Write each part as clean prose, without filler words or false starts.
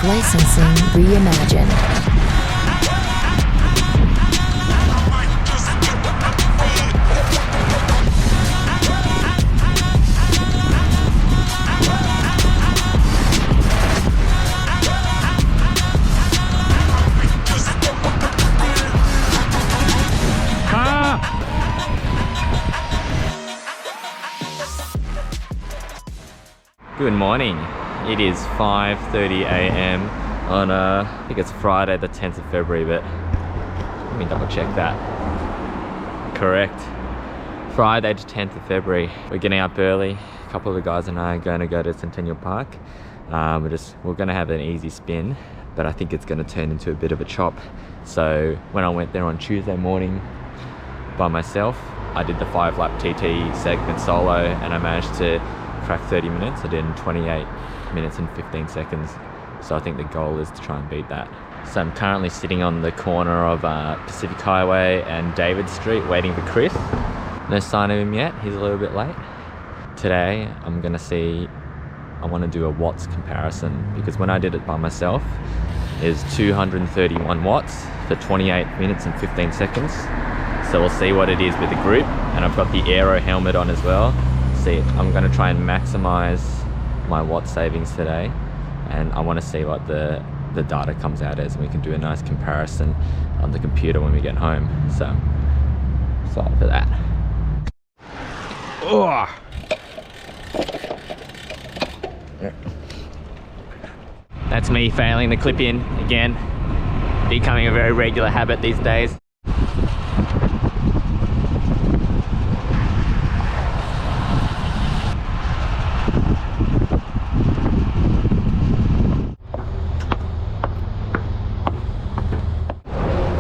Licensing reimagined. Good morning. It is 5:30 a.m. on I think it's Friday the 10th of February, but let me double check that. Correct. Friday the 10th of February. We're getting up early. A couple of the guys and I are going to go to Centennial Park. We're going to have an easy spin, but I think it's going to turn into a bit of a chop. So when I went there on Tuesday morning by myself, I did the 5-lap TT segment solo and I managed to crack 30 minutes. I did in 28 minutes and 15 seconds. So I think the goal is to try and beat that. So I'm currently sitting on the corner of Pacific Highway and David Street waiting for Chris. No sign of him yet, he's a little bit late. Today I'm gonna see, I wanna do a watts comparison because when I did it by myself, it's 231 watts for 28 minutes and 15 seconds. So we'll see what it is with the group, and I've got the Aero helmet on as well. See, I'm going to try and maximize my watt savings today, and I want to see what the data comes out as, and we can do a nice comparison on the computer when we get home. So excited for that. Oh. That's me failing the clip in again, becoming a very regular habit these days.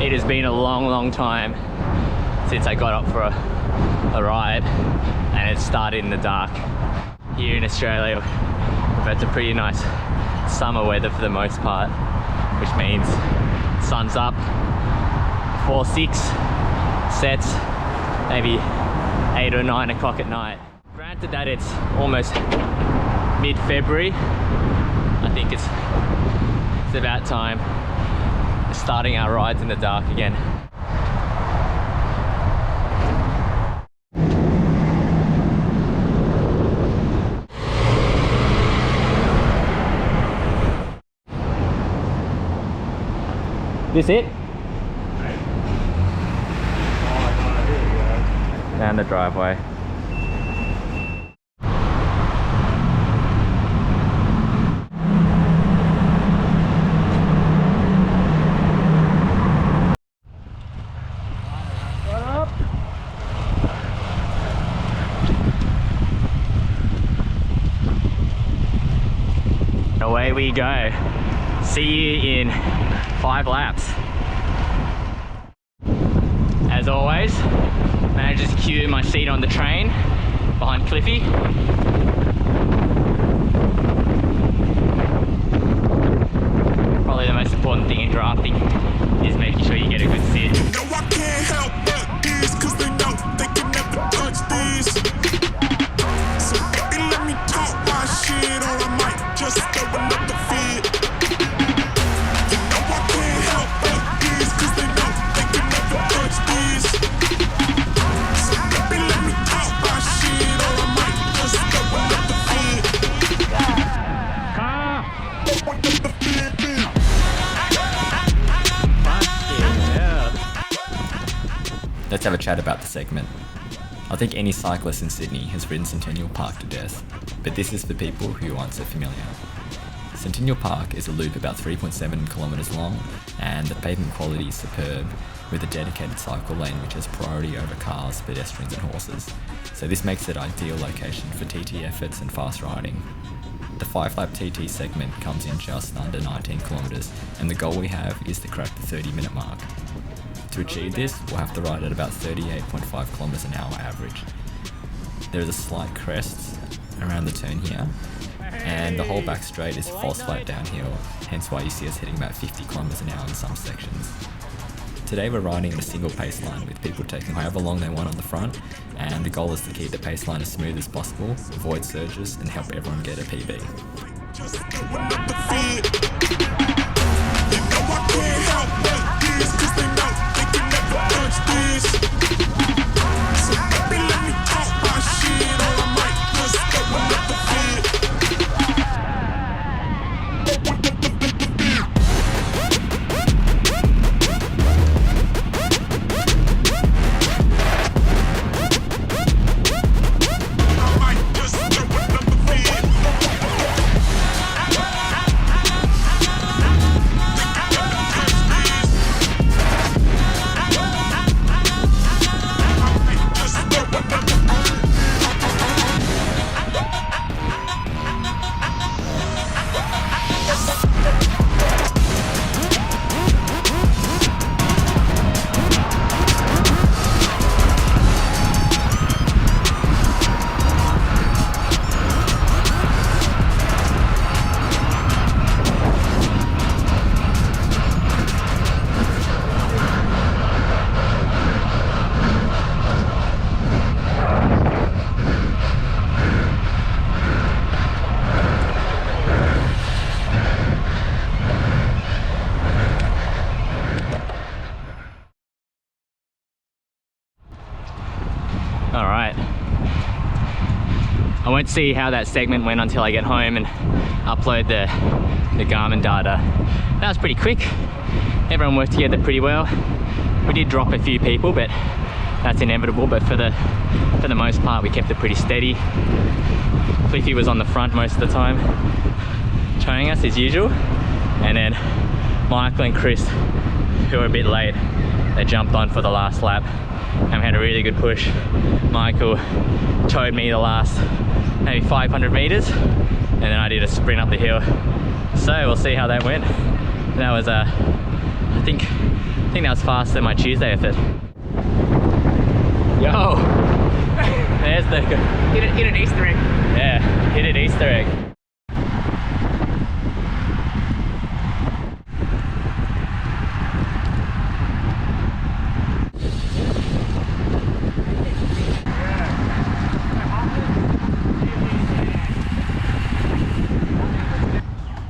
It has been a long time since I got up for a ride, and it started in the dark. Here in Australia, we've had some pretty nice summer weather for the most part, which means sun's up before 6 sets, maybe 8 or 9 o'clock at night. Granted that it's almost mid-February, I think it's about time starting our rides in the dark again. This it? Down the driveway. Away we go. See you in 5 laps. As always, managed to secure my seat on the train behind Cliffy. Probably the most important thing in drafting is making sure you get a good sit. No, I can't help but these, cause they know they can never touch these. So baby, let me talk my shit, or I might just go another feed. You know I can't help but these, cause they know they can never touch these. So baby, let me talk my shit, or I might just go another feed. Let's have a chat about the segment. I think any cyclist in Sydney has ridden Centennial Park to death, but this is for people who aren't so familiar. Centennial Park is a loop about 3.7 kilometres long, and the pavement quality is superb, with a dedicated cycle lane which has priority over cars, pedestrians and horses, so this makes it an ideal location for TT efforts and fast riding. The 5-lap TT segment comes in just under 19 kilometres, and the goal we have is to crack the 30-minute mark. To achieve this, we'll have to ride at about 38.5 kilometers an hour average. There is a slight crest around the turn here, and the whole back straight is false flat downhill, hence why you see us hitting about 50 kilometers an hour in some sections. Today we're riding in a single pace line with people taking however long they want on the front, and the goal is to keep the pace line as smooth as possible, avoid surges and help everyone get a PB. just throwing up the feed. You know I can't help but this, cause they know they can never touch this. So baby, let me talk my shit, or I might just throwing up the feed. Alright. I won't see how that segment went until I get home and upload the Garmin data. That was pretty quick. Everyone worked together pretty well. We did drop a few people, but that's inevitable. But for the most part, we kept it pretty steady. Cliffy was on the front most of the time, training us as usual. And then Michael and Chris, who were a bit late, they jumped on for the last lap and we had a really good push. Michael towed me the last maybe 500 meters and then I did a sprint up the hill. So we'll see how that went. That was I think that was faster than my Tuesday effort. Yo! There's the hit an Easter egg. Yeah, hit an Easter egg.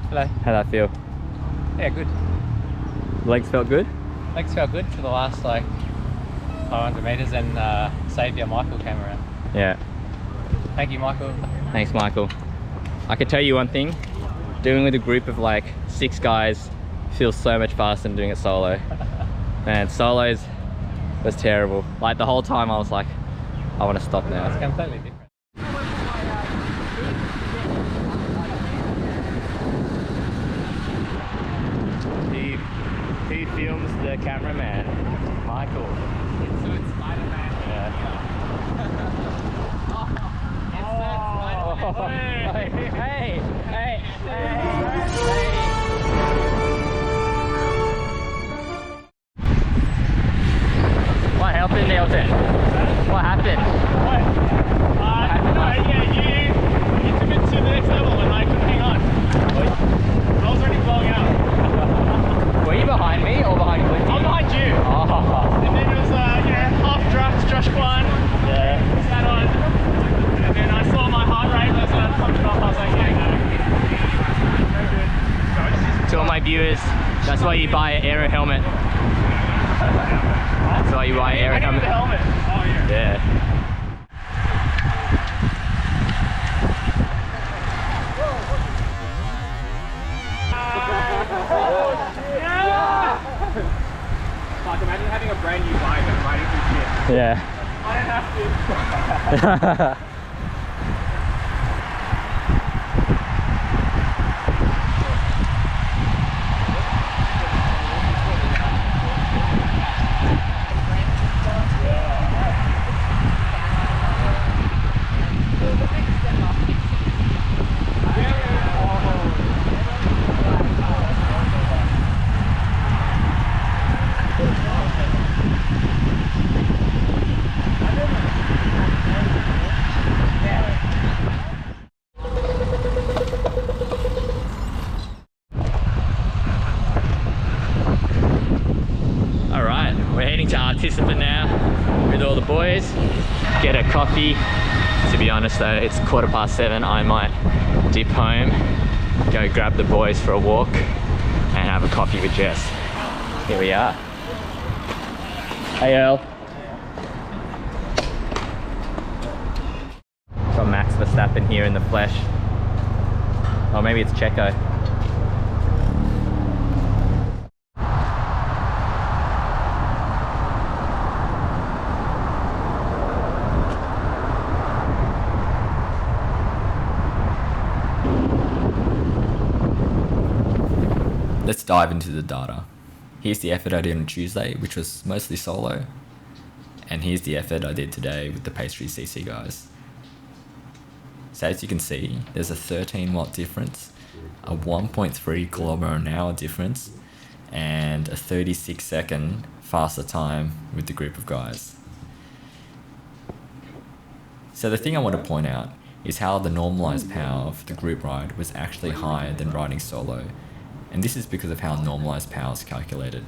Hello. How'd that feel? Yeah, good. Legs felt good? Legs felt good for the last like 500 meters and Saviour Michael came around. Yeah. Thank you, Michael. Thanks, Michael. I can tell you one thing, doing with a group of like 6 guys feels so much faster than doing it solo. Man, solos was terrible. Like the whole time I was like, I want to stop now. It's completely different. Who films the cameraman? Michael. So it's Spider-Man. Yeah. Hey. What happened, Nelson? What happened? You took it to the next level and I couldn't hang on. I was already blowing out. Were you behind me or behind Cliffy? I was behind you. Oh. And then it was, half draft, Josh Kwan. Yeah. Sat on. And then I saw my heart rate was pumping off. I was like, To all my viewers, that's why you buy an aero helmet. That's why you buy an aero I needed helmet. the helmet. Oh, yeah. Yeah. Fuck, imagine having a brand new bike and riding through shit. Yeah. I don't have to. To Participant now with all the boys, get a coffee. To be honest though, it's 7:15. I might dip home go grab the boys for a walk and have a coffee with Jess. Here we are. Hey Earl. Got Max Verstappen here in the flesh. Or maybe it's Checo. Let's dive into the data. Here's the effort I did on Tuesday, which was mostly solo. And here's the effort I did today with the Pastries.cc guys. So as you can see, there's a 13 watt difference, a 1.3 kilometer an hour difference, and a 36 second faster time with the group of guys. So the thing I want to point out is how the normalized power of the group ride was actually higher than riding solo. And this is because of how normalized power is calculated.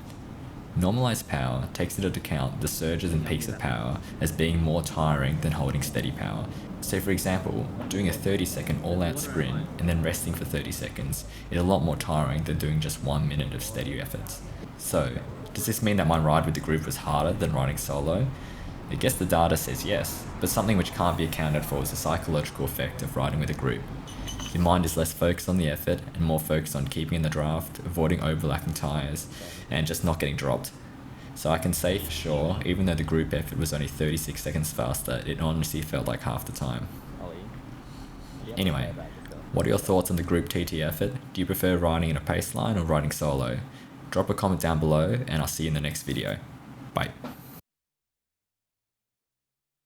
Normalized power takes into account the surges and peaks of power as being more tiring than holding steady power. So for example, doing a 30-second all-out sprint and then resting for 30 seconds is a lot more tiring than doing just 1 minute of steady efforts. So, does this mean that my ride with the group was harder than riding solo? I guess the data says yes, but something which can't be accounted for is the psychological effect of riding with a group. Your mind is less focused on the effort and more focused on keeping in the draft, avoiding overlapping tyres, and just not getting dropped. So I can say for sure, even though the group effort was only 36 seconds faster, it honestly felt like half the time. Anyway, what are your thoughts on the group TT effort? Do you prefer riding in a pace line or riding solo? Drop a comment down below and I'll see you in the next video. Bye.